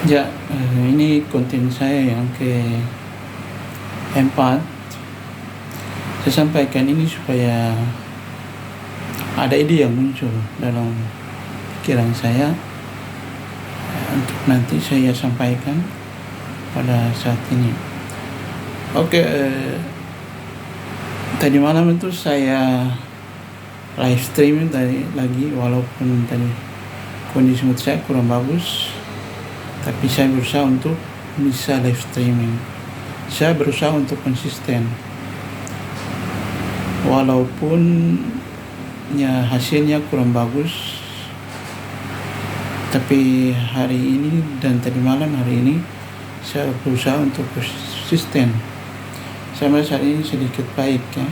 Ya, ini konten saya yang keempat. Saya sampaikan ini supaya ada ide yang muncul dalam pikiran saya untuk nanti saya sampaikan pada saat ini. Oke, tadi malam itu saya live streaming tadi lagi, walaupun tadi kondisi mood saya kurang bagus, tapi saya berusaha untuk bisa live streaming. Saya berusaha untuk konsisten, walaupun ya hasilnya kurang bagus, tapi hari ini dan tadi malam hari ini saya berusaha untuk konsisten. Sampai saat ini sedikit baik ya.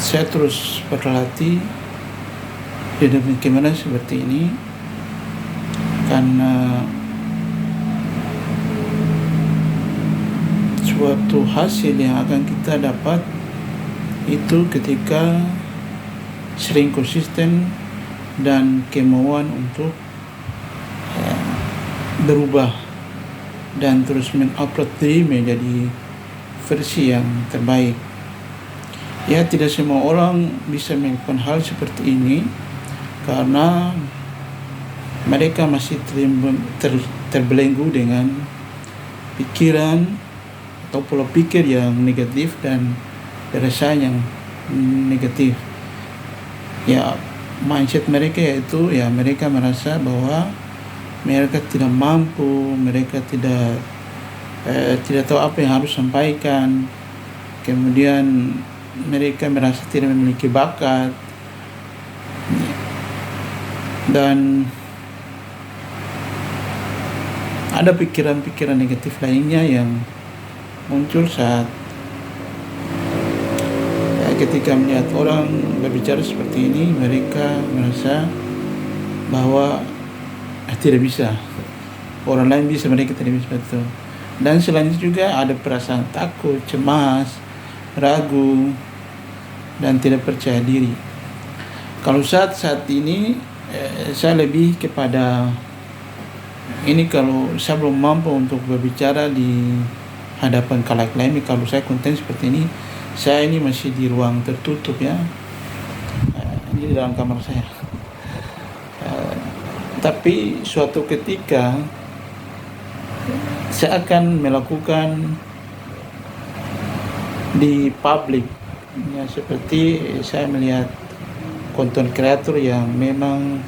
Saya terus berlatih di bagaimana seperti ini, karena suatu hasil yang akan kita dapat itu ketika sering konsisten dan kemauan untuk berubah dan terus mengupload diri menjadi versi yang terbaik. Ya, tidak semua orang bisa melakukan hal seperti ini karena mereka masih terbelenggu dengan pikiran atau pola pikir yang negatif dan perasaan yang negatif. Ya, mindset mereka yaitu ya mereka merasa bahwa mereka tidak mampu, mereka tidak tahu apa yang harus sampaikan. Kemudian mereka merasa tidak memiliki bakat, dan ada pikiran-pikiran negatif lainnya yang muncul saat ketika melihat orang berbicara seperti ini. Mereka merasa bahwa tidak bisa, orang lain bisa, mereka tidak bisa. Betul. Dan selain itu juga ada perasaan takut, cemas, ragu, dan tidak percaya diri. Kalau saat ini saya lebih kepada ini, kalau saya belum mampu untuk berbicara di hadapan khalayak lain, kalau saya konten seperti ini, saya ini masih di ruang tertutup ya, ini di dalam kamar saya. Tapi suatu ketika saya akan melakukan di publik ya, seperti saya melihat konten kreator yang memang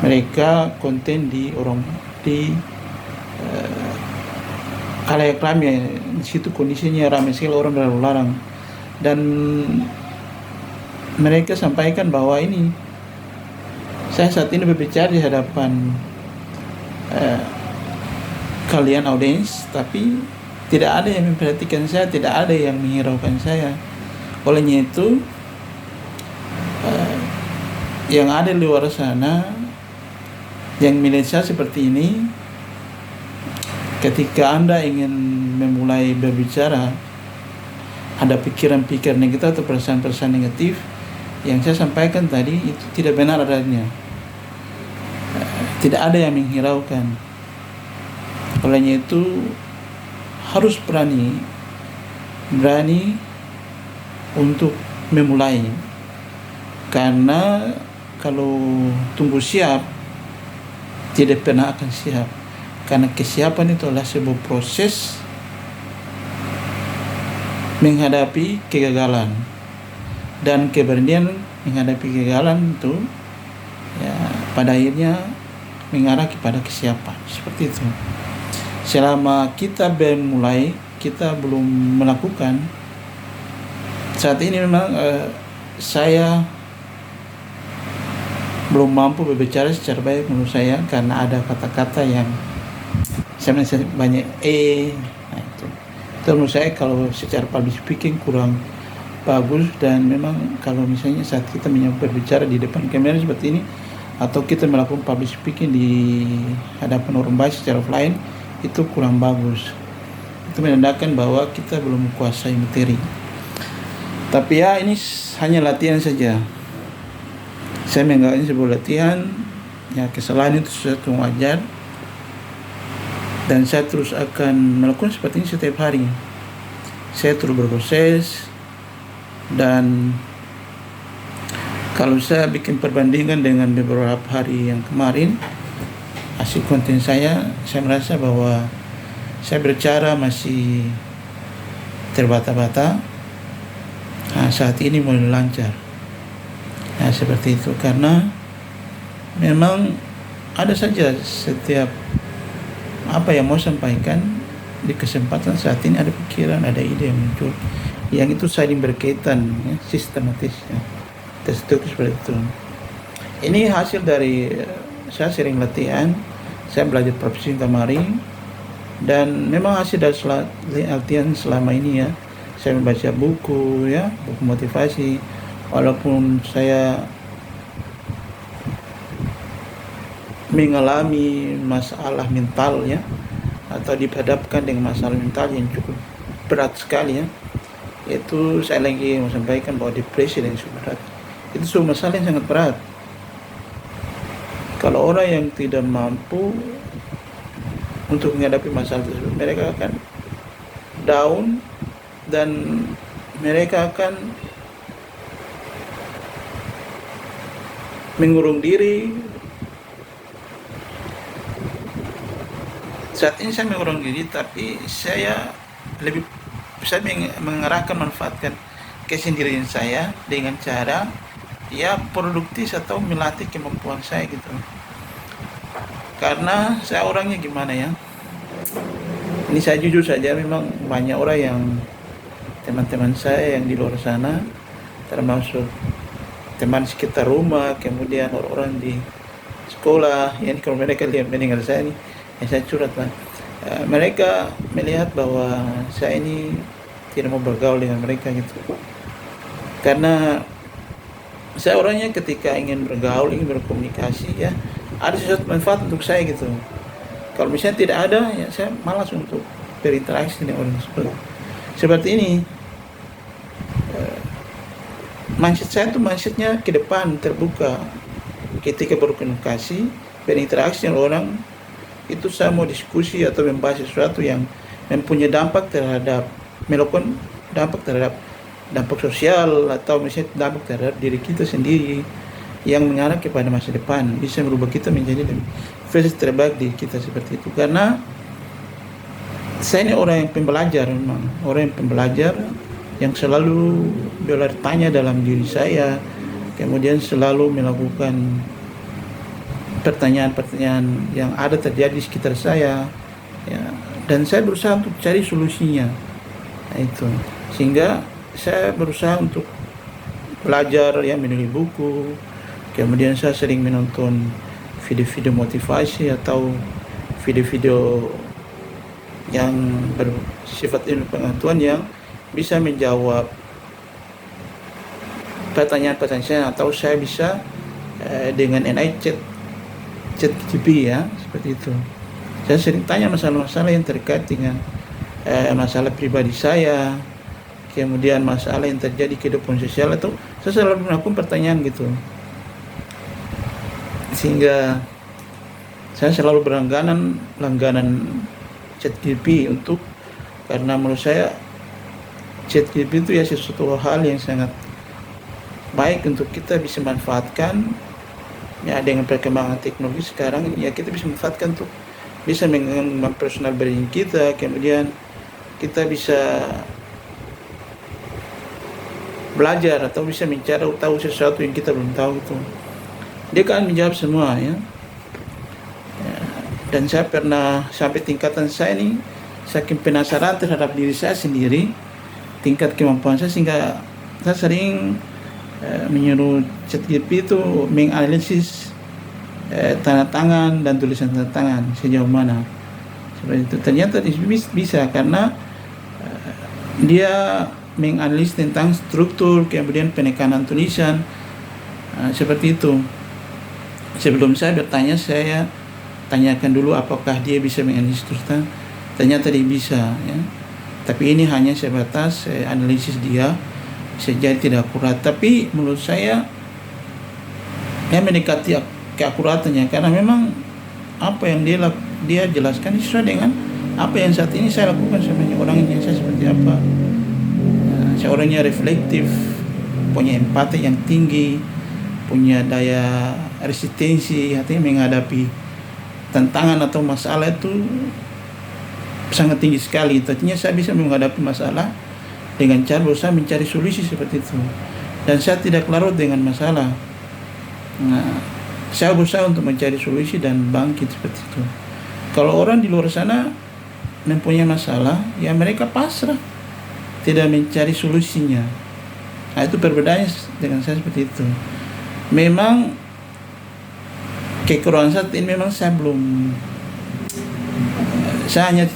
mereka konten di khalayak ramai. Di situ kondisinya ramai sekali, orang berlalu lalang, dan mereka sampaikan bahwa ini saya saat ini berbicara di hadapan kalian audiens, tapi tidak ada yang memperhatikan saya, tidak ada yang menghiraukan saya. Olehnya itu yang ada di luar sana yang melihat saya seperti ini, ketika Anda ingin memulai berbicara, ada pikiran-pikiran negatif atau perasaan-perasaan negatif yang saya sampaikan tadi, itu tidak benar adanya. Tidak ada yang menghiraukan. Olehnya itu harus berani untuk memulai, karena kalau tunggu siap tidak pernah akan siap. Karena kesiapan itu adalah sebuah proses menghadapi kegagalan, dan keberanian menghadapi kegagalan itu ya pada akhirnya mengarah kepada kesiapan. Seperti itu. Selama kita mulai, kita belum melakukan, saat ini memang saya belum mampu berbicara secara baik menurut saya, karena ada kata-kata yang saya banyak nah itu menurut saya kalau secara public speaking kurang bagus. Dan memang kalau misalnya saat kita berbicara di depan kamera seperti ini, atau kita melakukan public speaking di hadapan orang banyak secara offline, itu kurang bagus. Itu menandakan bahwa kita belum menguasai materi. Tapi ya ini hanya latihan saja. Saya menganggap ini sebuah latihan Ya, kesalahan itu sesuatu yang wajar, dan saya terus akan melakukan seperti ini setiap hari. Saya terus berproses, dan kalau saya bikin perbandingan dengan beberapa hari yang kemarin, hasil konten saya merasa bahwa saya berbicara masih terbata-bata. Nah, saat ini mulai lancar. Nah, seperti itu, karena memang ada saja setiap apa yang mau sampaikan di kesempatan saat ini, ada pikiran, ada ide yang muncul, yang itu saling berkaitan, ya, sistematis, ya, terstruktur seperti itu. Ini hasil dari saya sering latihan, saya belajar profesi kemarin, dan memang hasil dari latihan selama ini, ya. Saya membaca buku, ya, buku motivasi, walaupun saya mengalami masalah mental, ya, atau dihadapkan dengan masalah mental yang cukup berat sekali, ya. Itu saya lagi mau sampaikan bahwa depresi yang cukup berat, itu sebuah masalah yang sangat berat. Kalau orang yang tidak mampu untuk menghadapi masalah tersebut, mereka akan down, dan mereka akan mengurung diri. Saat ini saya mengurung diri, tapi saya mengarahkan, manfaatkan kesendirian saya dengan cara, ya, produktif atau melatih kemampuan saya gitu. Karena saya orangnya gimana, ya, ini saya jujur saja, memang banyak orang yang teman-teman saya yang di luar sana, termasuk teman sekitar rumah, kemudian orang-orang di sekolah, ya, kalau mereka lihat mendengar saya ini, ya, saya curhat lah. Mereka melihat bahwa saya ini tidak mau bergaul dengan mereka gitu, karena saya orangnya ketika ingin bergaul, ingin berkomunikasi, ya, ada sesuatu manfaat untuk saya gitu. Kalau misalnya tidak ada, ya, saya malas untuk berinteraksi dengan orang tersebut. Seperti ini, mindset saya tuh mindsetnya ke depan, terbuka. Ketika berkomunikasi, berinteraksi dengan orang, itu saya mau diskusi atau membahas sesuatu yang mempunyai dampak terhadap, melakukan dampak terhadap dampak sosial, atau misalnya dampak terhadap diri kita sendiri, yang mengarah kepada masa depan, bisa merubah kita menjadi versi terbaik diri kita, seperti itu. Karena saya ini orang yang pembelajar, memang orang yang pembelajar, yang selalu bertanya dalam diri saya, kemudian selalu melakukan pertanyaan-pertanyaan yang ada terjadi di sekitar saya, ya, dan saya berusaha untuk cari solusinya. Nah, itu sehingga saya berusaha untuk belajar, ya, menulis buku, kemudian saya sering menonton video-video motivasi atau video-video yang bersifat ilmu pengetahuan yang bisa menjawab pertanyaan-pertanyaan saya, atau saya bisa dengan AI ChatGPT, ya, seperti itu. Saya sering tanya masalah-masalah yang terkait dengan masalah pribadi saya, kemudian masalah yang terjadi di kehidupan sosial, atau saya selalu melakukan pertanyaan gitu, sehingga saya selalu langganan ChatGPT karena menurut saya ChatGPT itu, ya, sesuatu hal yang sangat baik untuk kita bisa manfaatkan, ya, dengan perkembangan teknologi sekarang, ya, kita bisa manfaatkan untuk bisa mempersonal branding kita, kemudian kita bisa belajar atau bisa mencari tahu sesuatu yang kita belum tahu itu. Dia kan menjawab semua, ya. Dan saya pernah sampai tingkatan saya ini, saking penasaran terhadap diri saya sendiri, tingkat kemampuan saya, sehingga saya sering menyuruh ChatGPT itu menganalisis tanda tangan dan tulisan tanda tangan sejauh mana. Seperti itu. Ternyata bisa, karena dia menganalisis tentang struktur, kemudian penekanan tulisan, seperti itu. Sebelum saya bertanya, saya tanyakan dulu apakah dia bisa menganalisis tulisan. Ternyata dia bisa, ya. Tapi ini hanya sebatas analisis dia, bisa jadi tidak akurat. Tapi menurut saya, mendekati keakuratannya, karena memang apa yang dia jelaskan sesuai dengan apa yang saat ini saya lakukan sebenarnya. Orangnya saya seperti apa. Saya orangnya reflektif, punya empati yang tinggi, punya daya resistensi, artinya menghadapi tantangan atau masalah itu sangat tinggi sekali. Artinya saya bisa menghadapi masalah dengan cara berusaha mencari solusi seperti itu. Dan saya tidak larut dengan masalah. Nah, saya berusaha untuk mencari solusi dan bangkit seperti itu. Kalau orang di luar sana mempunyai masalah, ya mereka pasrah, tidak mencari solusinya. Nah, itu perbedaannya dengan saya seperti itu. Memang kekurangan saat ini memang saya hanya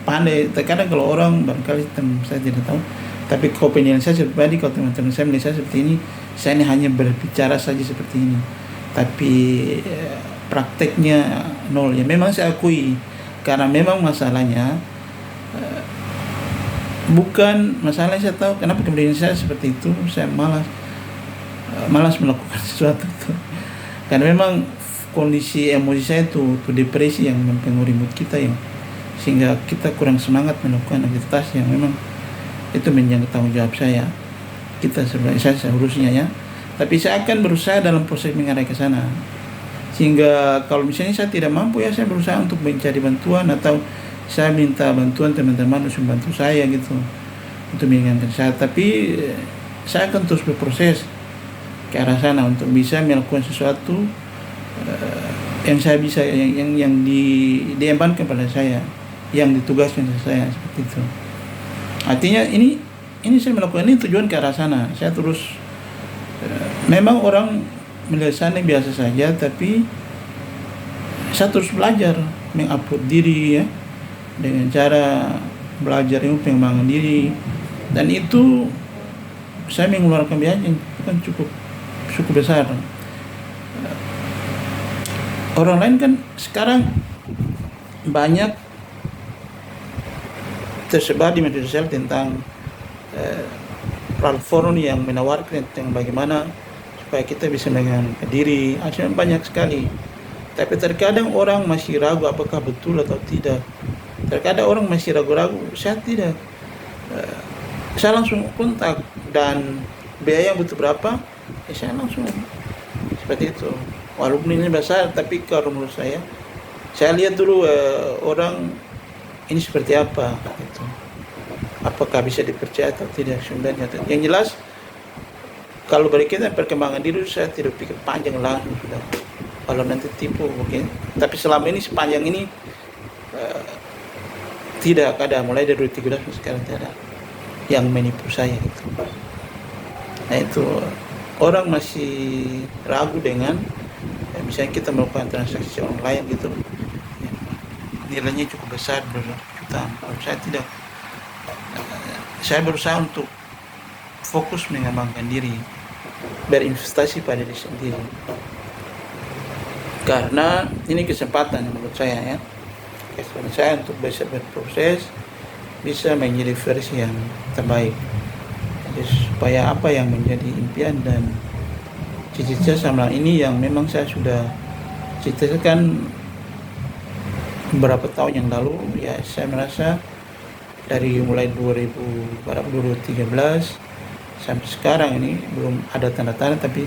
pandai. Terkadang kalau orang barangkali saya tidak tahu, tapi opinion saya pribadi, kalau teman-teman saya melihat saya seperti ini, saya ini hanya berbicara saja seperti ini, tapi prakteknya nol. Ya memang saya akui, karena memang masalahnya bukan masalah saya tahu kenapa kemudian saya seperti itu. Saya malas melakukan sesuatu itu, karena memang kondisi emosi saya itu depresi yang mempengaruhi mood kita, yang sehingga kita kurang semangat melakukan aktivitas yang memang itu menjadi tanggung jawab saya. Saya seharusnya ya, tapi saya akan berusaha dalam proses mengarah ke sana, sehingga kalau misalnya saya tidak mampu, ya saya berusaha untuk mencari bantuan, atau saya minta bantuan teman-teman untuk membantu saya gitu, untuk meringankan saya. Tapi saya akan terus berproses ke arah sana untuk bisa melakukan sesuatu yang saya bisa, yang diembankan pada saya, yang ditugaskan ke saya seperti itu. Artinya ini saya melakukan ini tujuan ke arah sana. Saya terus memang orang melihat sana biasa saja, tapi saya terus belajar mengupload diri ya, dengan cara belajar ilmu pengembangan diri, dan itu saya mengeluarkan biaya yang kan cukup besar. Orang lain kan sekarang banyak tersebar di media sosial tentang platform yang menawarkan tentang bagaimana supaya kita bisa mengenalkan diri. Akhirnya banyak sekali, tapi terkadang orang masih ragu apakah betul atau tidak. Terkadang orang masih ragu-ragu. Saya tidak, saya langsung kontak, dan biaya yang butuh berapa, ya saya langsung seperti itu. Walaupun ini besar, tapi kalau menurut saya lihat dulu orang ini seperti apa gitu. Apakah bisa dipercaya atau tidak sebenarnya. Yang jelas kalau berkaitan perkembangan diri, saya tidak pikir panjang langsung sudah. Kalau nanti tipu mungkin, tapi selama ini sepanjang ini tidak ada, mulai dari 2013 sekarang tidak ada yang menipu saya gitu. Nah itu orang masih ragu dengan misalnya kita melakukan transaksi online gitu, nilainya cukup besar, berjutaan. Kalau saya tidak, saya berusaha untuk fokus mengembangkan diri, berinvestasi pada diri sendiri, karena ini kesempatan menurut saya ya, kesempatan saya untuk bisa berproses, bisa menjadi versi yang terbaik. Jadi supaya apa yang menjadi impian dan cita-cita sama ini yang memang saya sudah cita-citakan beberapa tahun yang lalu, ya saya merasa dari mulai 2013 sampai sekarang ini belum ada tanda-tanda, tapi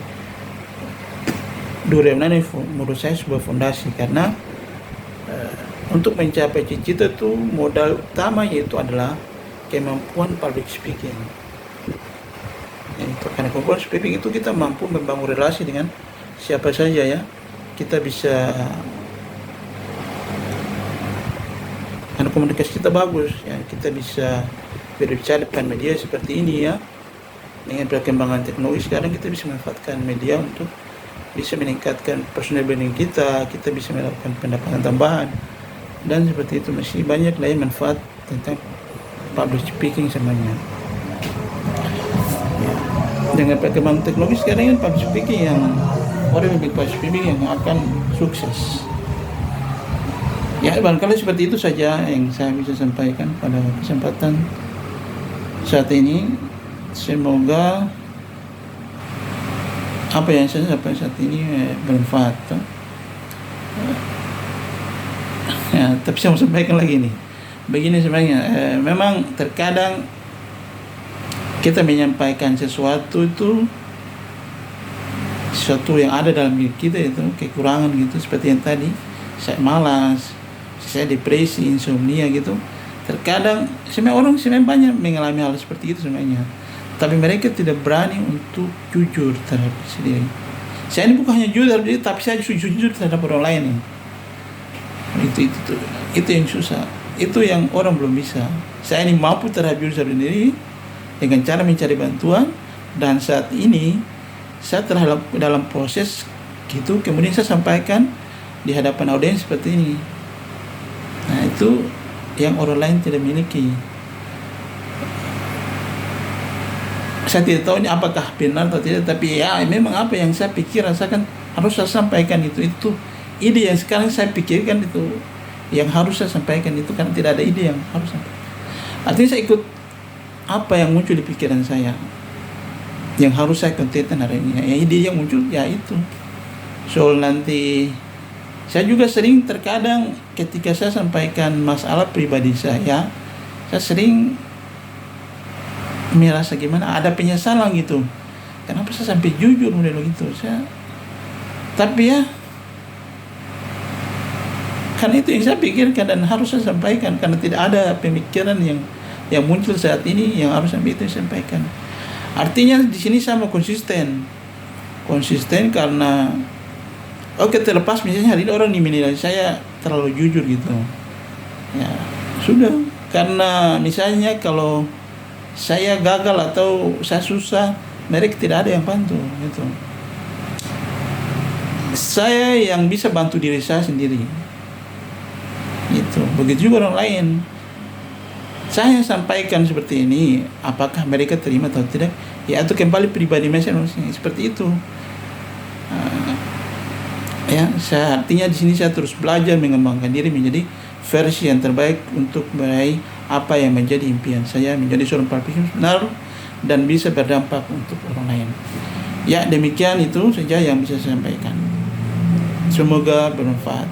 2006 ini menurut saya sebuah fondasi, karena untuk mencapai cita-cita itu modal utama yaitu adalah kemampuan public speaking. Karena kemampuan speaking itu kita mampu membangun relasi dengan siapa saja ya. Kita bisa, karena komunikasi kita bagus ya, kita bisa berbicara depan media seperti ini ya. Dengan perkembangan teknologi sekarang kita bisa memanfaatkan media untuk bisa meningkatkan personal branding kita bisa melakukan pendapatan tambahan, dan seperti itu. Masih banyak lain manfaat tentang public speaking semuanya. Dengan perkembangan teknologi sekarang kan public speaking yang orang yang public speaking yang akan sukses. Ya barangkali seperti itu saja yang saya bisa sampaikan pada kesempatan saat ini. Semoga apa yang saya sampaikan saat ini bermanfaat. Ya, tapi saya mau sampaikan lagi nih. Begini sebenarnya, memang terkadang kita menyampaikan sesuatu itu sesuatu yang ada dalam diri kita itu kekurangan gitu, seperti yang tadi saya malas, saya depresi, insomnia gitu. Terkadang sebenarnya orang sebenarnya banyak mengalami hal seperti itu sebenarnya, tapi mereka tidak berani untuk jujur terhadap diri sendiri. Saya ini bukan hanya jujur terhadap diri, tapi saya jujur terhadap orang lain nih. Itu yang susah, itu yang orang belum bisa. Saya ini mampu terhadap diri sendiri dengan cara mencari bantuan, dan saat ini saya dalam proses gitu, kemudian saya sampaikan di hadapan audiens seperti ini. Nah, itu yang orang lain tidak miliki. Saya tidak tahu ini apakah benar atau tidak, tapi ya memang apa yang saya pikir, rasakan, harus saya sampaikan itu ide yang sekarang saya pikirkan itu yang harus saya sampaikan itu, karena tidak ada ide yang harus sampaikan. Artinya saya ikut apa yang muncul di pikiran saya, yang harus saya kontenkan hari ini. Ya, ide yang muncul ya itu. Soal nanti saya juga sering terkadang ketika saya sampaikan masalah pribadi saya sering merasa gimana, ada penyesalan gitu. Kenapa saya sampai jujur model begitu? Tapi ya, karena itu yang saya pikirkan dan harus saya sampaikan, karena tidak ada pemikiran yang muncul saat ini yang harus sampai itu disampaikan. Artinya di sini saya mau konsisten karena terlepas misalnya hari ini orang menilai saya terlalu jujur gitu, ya sudah, karena misalnya kalau saya gagal atau saya susah, mereka tidak ada yang bantu gitu. Saya yang bisa bantu diri saya sendiri gitu. Begitu juga orang lain. Saya sampaikan seperti ini, apakah mereka terima atau tidak, ya itu kembali pribadi masing-masing, seperti itu. Ya, artinya di sini saya terus belajar mengembangkan diri menjadi versi yang terbaik untuk meraih apa yang menjadi impian saya, menjadi seorang praktikum benar dan bisa berdampak untuk orang lain. Ya, demikian itu saja yang bisa saya sampaikan. Semoga bermanfaat.